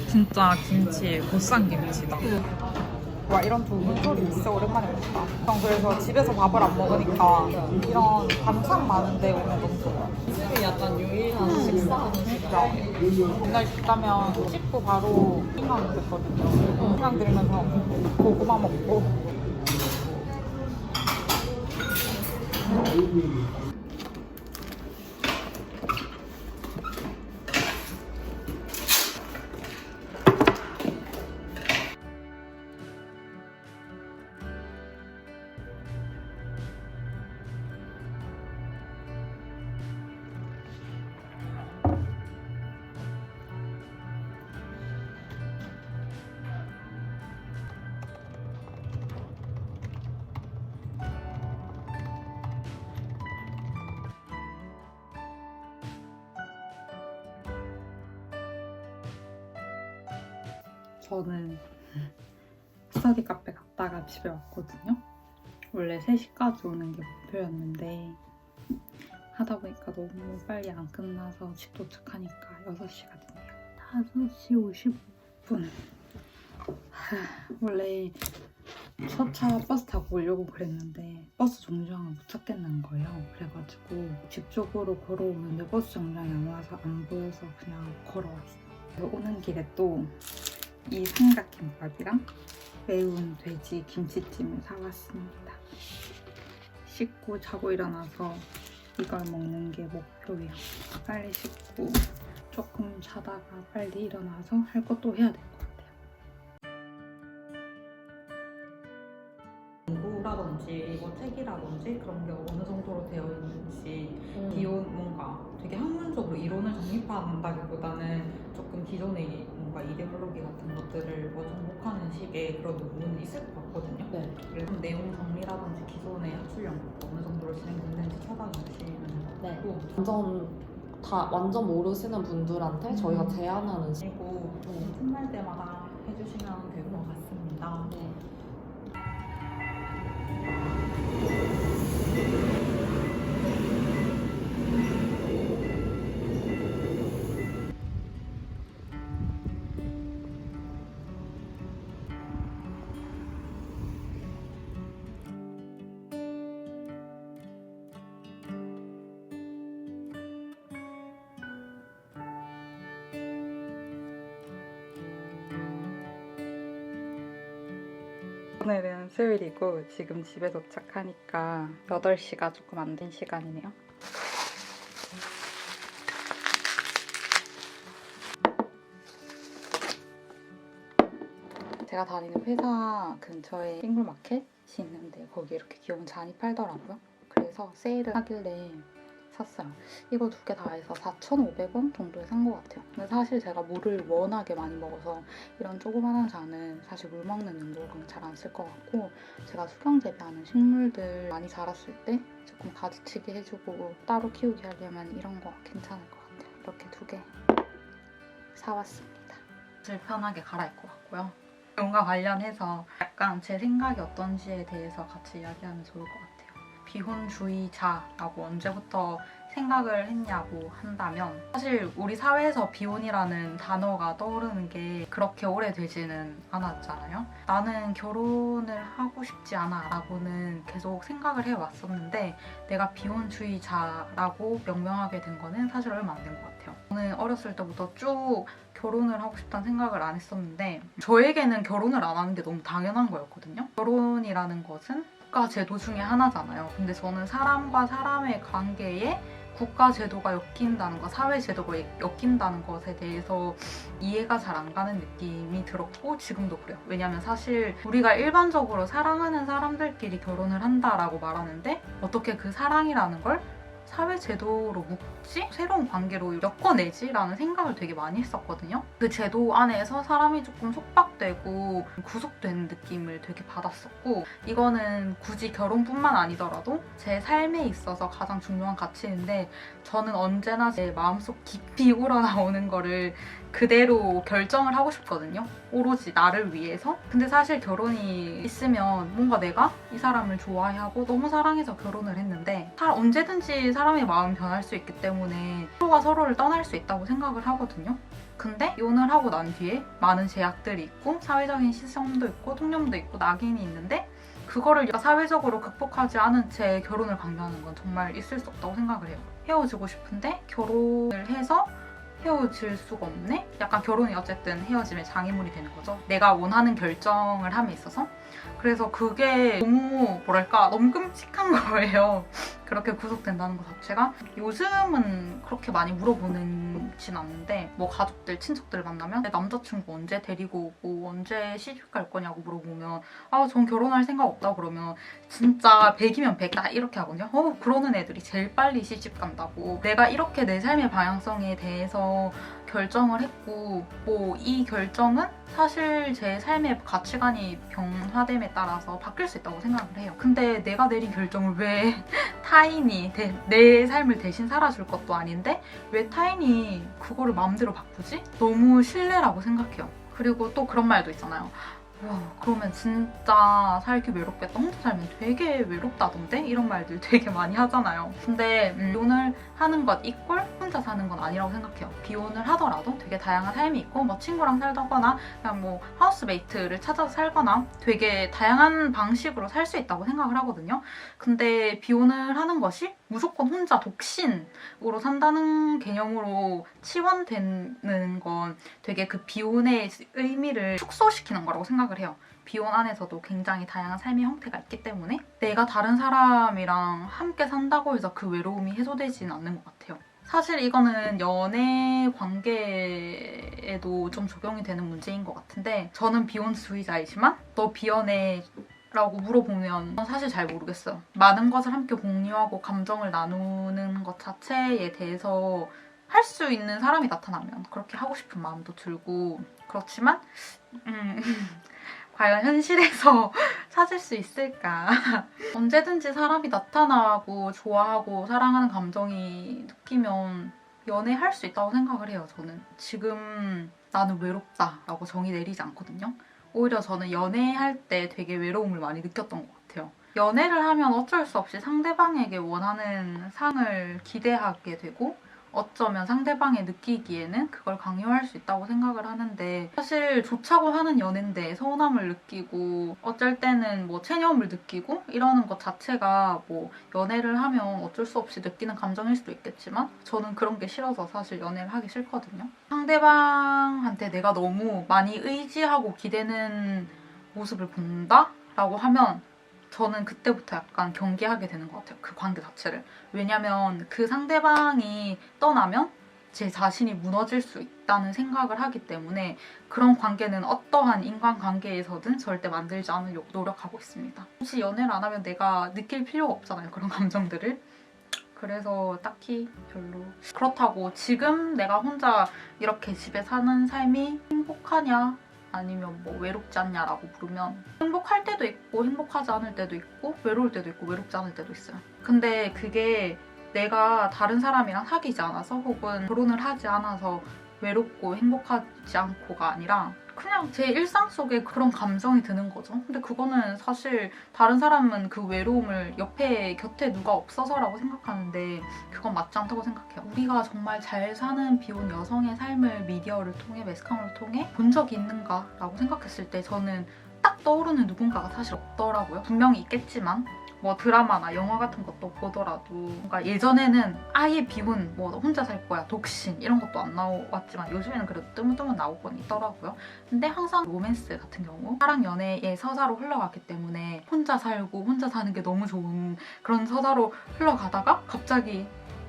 진짜 김치 보쌈 김치다. 와, 이런 두부조림 진짜 오랜만에 먹다. 전 그래서 집에서 밥을 안 먹으니까 이런 반찬 많은데 오면 너무 좋아요. 집이 약간 유일한 식사하는 시간. 맨날 있다면 씻고 바로 생각 됐거든요. 생각 들으면서 고구마 먹고. 저는 스터디 카페 갔다가 집에 왔거든요. 원래 3시까지 오는 게 목표였는데 하다 보니까 너무 빨리 안 끝나서 집 도착하니까 6시가 됐네요. 5시 55분. 원래 첫 차 버스 타고 오려고 그랬는데 버스 정류장을 못 찾겠는 거예요. 그래가지고 집 쪽으로 걸어오는데 버스 정류장이 안 보여서 그냥 걸어왔어요. 오는 길에 또 이 삼각김밥이랑 매운 돼지 김치찜을 사왔습니다. 씻고 자고 일어나서 이걸 먹는 게 목표예요. 빨리 씻고 조금 자다가 빨리 일어나서 할 것도 해야 될 것 같아요. 공부라든지 뭐 책이라든지 그런 게 어느 정도로 되어 있는지 기본 뭔가 되게 학문적으로 이론을 정립한다기보다는 조금 기존의 뭔가 이데올로기 같은 것들을 뭐 정복하는 식의 그런 논문이 있을 것 같거든요. 네. 그래서 내용 정리라든지 기존의 학술 연구가 어느 정도로 진행됐는지 찾아보시면 네. 되고 완전 모르시는 분들한테 저희가 제안하는 그리고 네. 끝날 때마다 해주시면 될 것 같습니다. 네. 오늘은 수요일이고 지금 집에 도착하니까 8시가 조금 안 된 시간이네요. 제가 다니는 회사 근처에 싱글마켓이 있는데 거기에 이렇게 귀여운 잔이 팔더라고요. 그래서 세일을 하길래 샀어요. 이거 2개 다 해서 4,500원 정도에 산 것 같아요. 근데 사실 제가 물을 워낙에 많이 먹어서 이런 조그만한 잔은 사실 물 먹는 용도로는 잘 안 쓸 것 같고 제가 수경 재배하는 식물들 많이 자랐을 때 조금 가지치기 해주고 따로 키우기 하려면 이런 거 괜찮을 것 같아요. 이렇게 2개 사왔습니다. 제일 편하게 갈아입고 왔고요. 이런과 관련해서 약간 제 생각이 어떤지에 대해서 같이 이야기하면 좋을 것 같아요. 비혼주의자라고 언제부터 생각을 했냐고 한다면 사실 우리 사회에서 비혼이라는 단어가 떠오르는 게 그렇게 오래되지는 않았잖아요. 나는 결혼을 하고 싶지 않아 라고는 계속 생각을 해왔었는데 내가 비혼주의자라고 명명하게 된 거는 사실 얼마 안 된 것 같아요. 저는 어렸을 때부터 쭉 결혼을 하고 싶다는 생각을 안 했었는데 저에게는 결혼을 안 하는 게 너무 당연한 거였거든요. 결혼이라는 것은 국가 제도 중에 하나잖아요. 근데 저는 사람과 사람의 관계에 국가 제도가 엮인다는 것, 사회 제도가 엮인다는 것에 대해서 이해가 잘 안 가는 느낌이 들었고 지금도 그래요. 왜냐면 사실 우리가 일반적으로 사랑하는 사람들끼리 결혼을 한다라고 말하는데 어떻게 그 사랑이라는 걸 사회 제도로 묶지? 새로운 관계로 엮어내지? 라는 생각을 되게 많이 했었거든요. 그 제도 안에서 사람이 조금 속박되고 구속된 느낌을 되게 받았었고, 이거는 굳이 결혼뿐만 아니더라도 제 삶에 있어서 가장 중요한 가치인데, 저는 언제나 제 마음속 깊이 우러나오는 거를 그대로 결정을 하고 싶거든요. 오로지 나를 위해서. 근데 사실 결혼이 있으면 뭔가 내가 이 사람을 좋아하고 너무 사랑해서 결혼을 했는데, 언제든지 사람의 마음이 변할 수 있기 때문에 서로가 서로를 떠날 수 있다고 생각을 하거든요. 근데 이혼을 하고 난 뒤에 많은 제약들이 있고 사회적인 시선도 있고 통념도 있고 낙인이 있는데, 그거를 사회적으로 극복하지 않은 채 결혼을 강요하는 건 정말 있을 수 없다고 생각을 해요. 헤어지고 싶은데 결혼을 해서 헤어질 수가 없네? 약간 결혼이 어쨌든 헤어짐의 장애물이 되는 거죠. 내가 원하는 결정을 함에 있어서. 그래서 그게 너무 뭐랄까 너무 끔찍한 거예요. 그렇게 구속된다는 것 자체가. 요즘은 그렇게 많이 물어보는진 않는데, 뭐 가족들, 친척들 만나면 내 남자친구 언제 데리고 오고 언제 시집 갈 거냐고 물어보면 전 결혼할 생각 없다 그러면 진짜 100이면 100다 이렇게 하거든요. 그러는 애들이 제일 빨리 시집 간다고. 내가 이렇게 내 삶의 방향성에 대해서 결정을 했고, 뭐 이 결정은 사실 제 삶의 가치관이 변화됨에 따라서 바뀔 수 있다고 생각을 해요. 근데 내가 내린 결정을 왜 타인이 내 삶을 대신 살아줄 것도 아닌데 왜 타인이 그거를 마음대로 바꾸지? 너무 신뢰라고 생각해요. 그리고 또 그런 말도 있잖아요. 와, 그러면 진짜 살기 외롭겠다. 혼자 살면 되게 외롭다던데? 이런 말들 되게 많이 하잖아요. 근데 비혼을 하는 것 이꼴 혼자 사는 건 아니라고 생각해요. 비혼을 하더라도 되게 다양한 삶이 있고, 뭐 친구랑 살거나 그냥 뭐 하우스메이트를 찾아서 살거나 되게 다양한 방식으로 살 수 있다고 생각을 하거든요. 근데 비혼을 하는 것이 무조건 혼자 독신으로 산다는 개념으로 치환되는 건 되게 그 비혼의 의미를 축소시키는 거라고 생각을 해요. 비혼 안에서도 굉장히 다양한 삶의 형태가 있기 때문에 내가 다른 사람이랑 함께 산다고 해서 그 외로움이 해소되지는 않는 것 같아요. 사실 이거는 연애 관계에도 좀 적용이 되는 문제인 것 같은데, 저는 비혼주의자이지만 너 비연애? 라고 물어보면 사실 잘 모르겠어요. 많은 것을 함께 공유하고 감정을 나누는 것 자체에 대해서 할 수 있는 사람이 나타나면 그렇게 하고 싶은 마음도 들고, 그렇지만 과연 현실에서 찾을 수 있을까? 언제든지 사람이 나타나고 좋아하고 사랑하는 감정이 느끼면 연애할 수 있다고 생각을 해요. 저는 지금 나는 외롭다라고 정의 내리지 않거든요. 오히려 저는 연애할 때 되게 외로움을 많이 느꼈던 것 같아요. 연애를 하면 어쩔 수 없이 상대방에게 원하는 상을 기대하게 되고, 어쩌면 상대방이 느끼기에는 그걸 강요할 수 있다고 생각을 하는데, 사실 좋자고 하는 연애인데 서운함을 느끼고 어쩔 때는 뭐 체념을 느끼고 이러는 것 자체가 뭐 연애를 하면 어쩔 수 없이 느끼는 감정일 수도 있겠지만, 저는 그런 게 싫어서 사실 연애를 하기 싫거든요. 상대방한테 내가 너무 많이 의지하고 기대는 모습을 본다라고 하면 저는 그때부터 약간 경계하게 되는 것 같아요. 그 관계 자체를. 왜냐면 그 상대방이 떠나면 제 자신이 무너질 수 있다는 생각을 하기 때문에 그런 관계는 어떠한 인간관계에서든 절대 만들지 않으려고 노력하고 있습니다. 혹시 연애를 안 하면 내가 느낄 필요가 없잖아요. 그런 감정들을. 그래서 딱히 별로. 그렇다고 지금 내가 혼자 이렇게 집에 사는 삶이 행복하냐? 아니면 뭐 외롭지 않냐라고 물으면 행복할 때도 있고 행복하지 않을 때도 있고 외로울 때도 있고 외롭지 않을 때도 있어요. 근데 그게 내가 다른 사람이랑 사귀지 않아서 혹은 결혼을 하지 않아서 외롭고 행복하지 않고가 아니라 그냥 제 일상 속에 그런 감정이 드는 거죠. 근데 그거는 사실 다른 사람은 그 외로움을 곁에 누가 없어서라고 생각하는데 그건 맞지 않다고 생각해요. 우리가 정말 잘 사는 비혼 여성의 삶을 미디어를 통해, 매스컴을 통해 본 적이 있는가라고 생각했을 때 저는 딱 떠오르는 누군가가 사실 없더라고요. 분명히 있겠지만 뭐 드라마나 영화 같은 것도 보더라도 뭔가 예전에는 아예 비혼, 뭐 혼자 살 거야, 독신 이런 것도 안 나왔지만 요즘에는 그래도 뜨문뜨문 나오곤 있더라고요. 근데 항상 로맨스 같은 경우 사랑 연애의 서사로 흘러갔기 때문에 혼자 살고 혼자 사는 게 너무 좋은 그런 서사로 흘러가다가 갑자기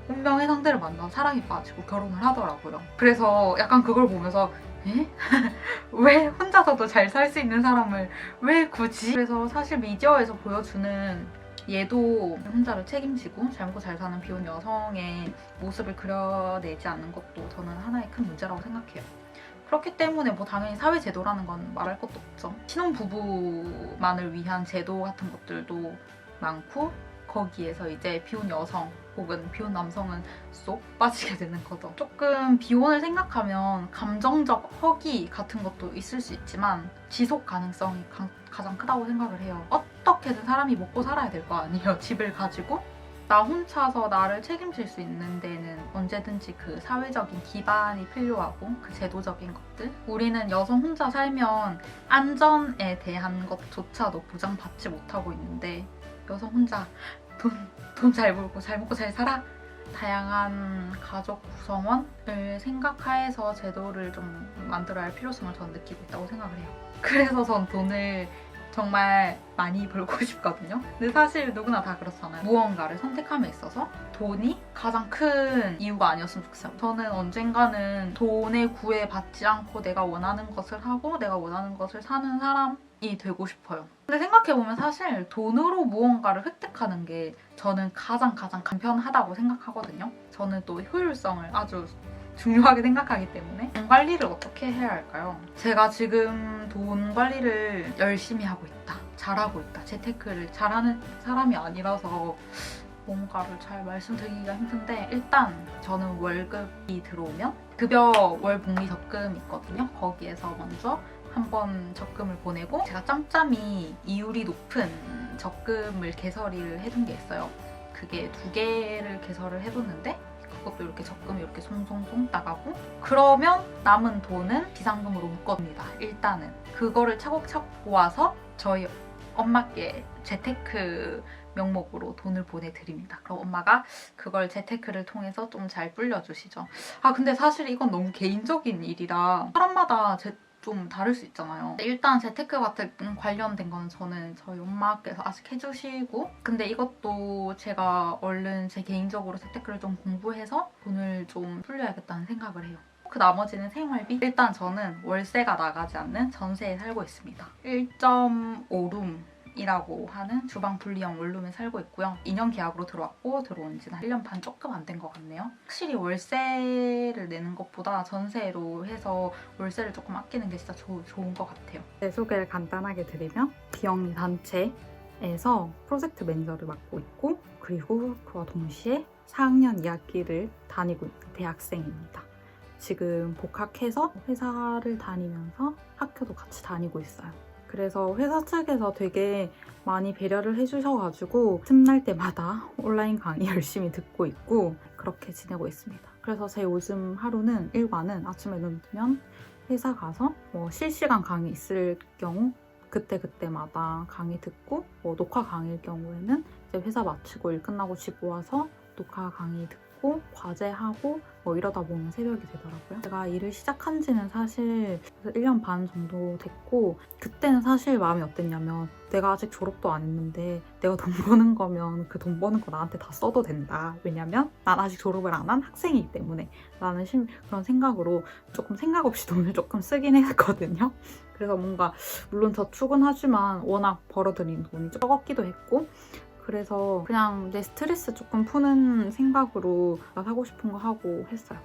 운명의 상대를 만나 사랑에 빠지고 결혼을 하더라고요. 그래서 약간 그걸 보면서 에? 왜 혼자서도 잘 살 수 있는 사람을 왜 굳이? 그래서 사실 미디어에서 보여주는 얘도 혼자를 책임지고 잘 먹고 잘 사는 비혼 여성의 모습을 그려내지 않는 것도 저는 하나의 큰 문제라고 생각해요. 그렇기 때문에 뭐 당연히 사회제도라는 건 말할 것도 없죠. 신혼부부만을 위한 제도 같은 것들도 많고 거기에서 이제 비혼 여성 혹은 비혼 남성은 쏙 빠지게 되는 거죠. 조금 비혼을 생각하면 감정적 허기 같은 것도 있을 수 있지만 지속 가능성이 가장 크다고 생각을 해요. 어떻게든 사람이 먹고 살아야 될 거 아니에요. 집을 가지고 나 혼자서 나를 책임질 수 있는 데는 언제든지 그 사회적인 기반이 필요하고 그 제도적인 것들. 우리는 여성 혼자 살면 안전에 대한 것조차도 보장받지 못하고 있는데 여성 혼자 돈 잘 벌고 잘 먹고 잘 살아? 다양한 가족 구성원을 생각하에서 제도를 좀 만들어야 할 필요성을 저는 느끼고 있다고 생각을 해요. 그래서 전 돈을 정말 많이 벌고 싶거든요. 근데 사실 누구나 다 그렇잖아요. 무언가를 선택함에 있어서 돈이 가장 큰 이유가 아니었으면 좋겠어요. 저는 언젠가는 돈에 구애받지 않고 내가 원하는 것을 하고 내가 원하는 것을 사는 사람이 되고 싶어요. 근데 생각해보면 사실 돈으로 무언가를 획득하는 게 저는 가장 간편하다고 생각하거든요. 저는 또 효율성을 아주 중요하게 생각하기 때문에 돈 관리를 어떻게 해야 할까요? 제가 지금 돈 관리를 열심히 하고 있다, 잘하고 있다, 재테크를 잘하는 사람이 아니라서 뭔가를 잘 말씀드리기가 힘든데 일단 저는 월급이 들어오면 급여 월복리 적금 있거든요. 거기에서 먼저 한번 적금을 보내고 제가 짬짬이 이율이 높은 적금을 개설을 해둔 게 있어요. 그게 2개를 개설을 해뒀는데 그것도 이렇게 적금이 이렇게 송송송 나가고 그러면 남은 돈은 비상금으로 묶어둡니다. 일단은 그거를 차곡차곡 모아서 저희 엄마께 재테크 명목으로 돈을 보내드립니다. 그럼 엄마가 그걸 재테크를 통해서 좀 잘 불려주시죠. 아 근데 사실 이건 너무 개인적인 일이라 사람마다 좀 다를 수 있잖아요. 일단 재테크 같은 관련된 거는 저는 저희 엄마께서 아직 해주시고 근데 이것도 제가 얼른 제 개인적으로 재테크를 좀 공부해서 돈을 좀 불려야겠다는 생각을 해요. 그 나머지는 생활비? 일단 저는 월세가 나가지 않는 전세에 살고 있습니다. 1.5룸이라고 하는 주방 분리형 원룸에 살고 있고요. 2년 계약으로 들어왔고 들어온 지는 1년 반 조금 안 된 것 같네요. 확실히 월세를 내는 것보다 전세로 해서 월세를 조금 아끼는 게 진짜 좋은 것 같아요. 제 소개를 간단하게 드리면 비영리 단체에서 프로젝트 매니저를 맡고 있고 그리고 그와 동시에 4학년 2학기를 다니고 있는 대학생입니다. 지금 복학해서 회사를 다니면서 학교도 같이 다니고 있어요. 그래서 회사 측에서 되게 많이 배려를 해주셔가지고 틈날 때마다 온라인 강의 열심히 듣고 있고 그렇게 지내고 있습니다. 그래서 제 요즘 하루는 일과는 아침에 눈 뜨면 회사 가서 뭐 실시간 강의 있을 경우 그때마다 강의 듣고 뭐 녹화 강의일 경우에는 이제 회사 마치고 일 끝나고 집 와서 녹화 강의 듣고 과제하고 뭐 이러다 보면 새벽이 되더라고요. 제가 일을 시작한 지는 사실 1년 반 정도 됐고 그때는 사실 마음이 어땠냐면 내가 아직 졸업도 안 했는데 내가 돈 버는 거면 그 돈 버는 거 나한테 다 써도 된다. 왜냐면 난 아직 졸업을 안 한 학생이기 때문에 라는 그런 생각으로 조금 생각 없이 돈을 조금 쓰긴 했거든요. 그래서 뭔가 물론 저축은 하지만 워낙 벌어들인 돈이 적었기도 했고 그래서 그냥 내 스트레스 조금 푸는 생각으로 사고 싶은 거 하고 했어요.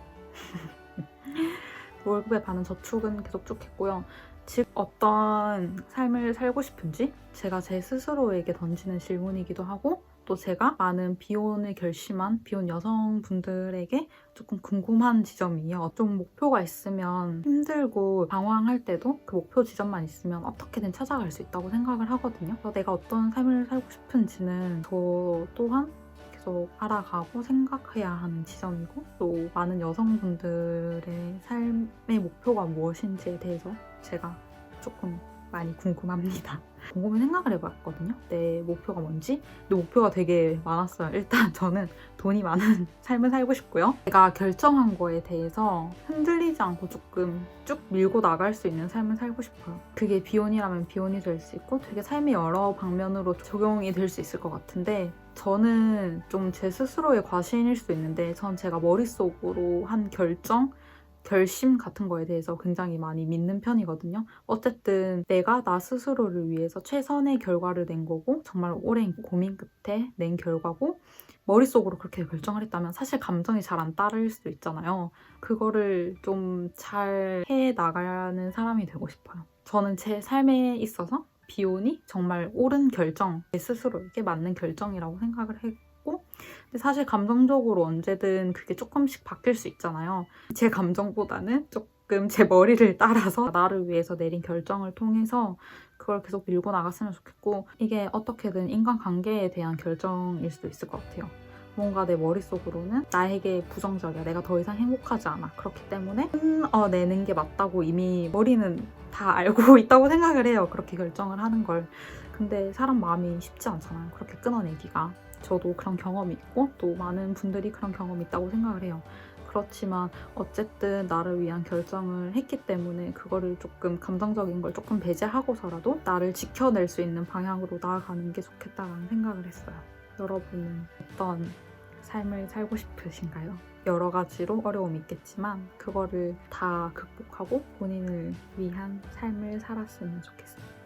월급에 반은 저축은 계속 쭉 했고요. 즉 어떤 삶을 살고 싶은지 제가 제 스스로에게 던지는 질문이기도 하고 또 제가 많은 비혼을 결심한 비혼 여성분들에게 조금 궁금한 지점이에요. 좀 목표가 있으면 힘들고 방황할 때도 그 목표 지점만 있으면 어떻게든 찾아갈 수 있다고 생각을 하거든요. 그래서 내가 어떤 삶을 살고 싶은지는 저 또한 계속 알아가고 생각해야 하는 지점이고 또 많은 여성분들의 삶의 목표가 무엇인지에 대해서 제가 조금 많이 궁금합니다. 곰곰이 생각을 해봤거든요. 내 목표가 뭔지. 근데 목표가 되게 많았어요. 일단 저는 돈이 많은 삶을 살고 싶고요. 제가 결정한 거에 대해서 흔들리지 않고 조금 쭉 밀고 나갈 수 있는 삶을 살고 싶어요. 그게 비혼이라면 비혼이 될 수 있고 되게 삶의 여러 방면으로 적용이 될 수 있을 것 같은데 저는 좀 제 스스로의 과신일 수 있는데 전 제가 머릿속으로 한 결정 결심 같은 거에 대해서 굉장히 많이 믿는 편이거든요. 어쨌든 내가 나 스스로를 위해서 최선의 결과를 낸 거고 정말 오랜 고민 끝에 낸 결과고 머릿속으로 그렇게 결정을 했다면 사실 감정이 잘 안 따를 수도 있잖아요. 그거를 좀 잘 해나가는 사람이 되고 싶어요. 저는 제 삶에 있어서 비혼이 정말 옳은 결정, 제 스스로에게 맞는 결정이라고 생각을 했고 근데 사실 감정적으로 언제든 그게 조금씩 바뀔 수 있잖아요. 제 감정보다는 조금 제 머리를 따라서 나를 위해서 내린 결정을 통해서 그걸 계속 밀고 나갔으면 좋겠고 이게 어떻게든 인간관계에 대한 결정일 수도 있을 것 같아요. 뭔가 내 머릿속으로는 나에게 부정적이야. 내가 더 이상 행복하지 않아. 그렇기 때문에 내는 게 맞다고 이미 머리는 다 알고 있다고 생각을 해요. 그렇게 결정을 하는 걸. 근데 사람 마음이 쉽지 않잖아요. 그렇게 끊어내기가. 저도 그런 경험이 있고 또 많은 분들이 그런 경험이 있다고 생각을 해요. 그렇지만 어쨌든 나를 위한 결정을 했기 때문에 그거를 조금 감정적인 걸 조금 배제하고서라도 나를 지켜낼 수 있는 방향으로 나아가는 게 좋겠다라는 생각을 했어요. 여러분은 어떤 삶을 살고 싶으신가요? 여러 가지로 어려움이 있겠지만 그거를 다 극복하고 본인을 위한 삶을 살았으면 좋겠어요.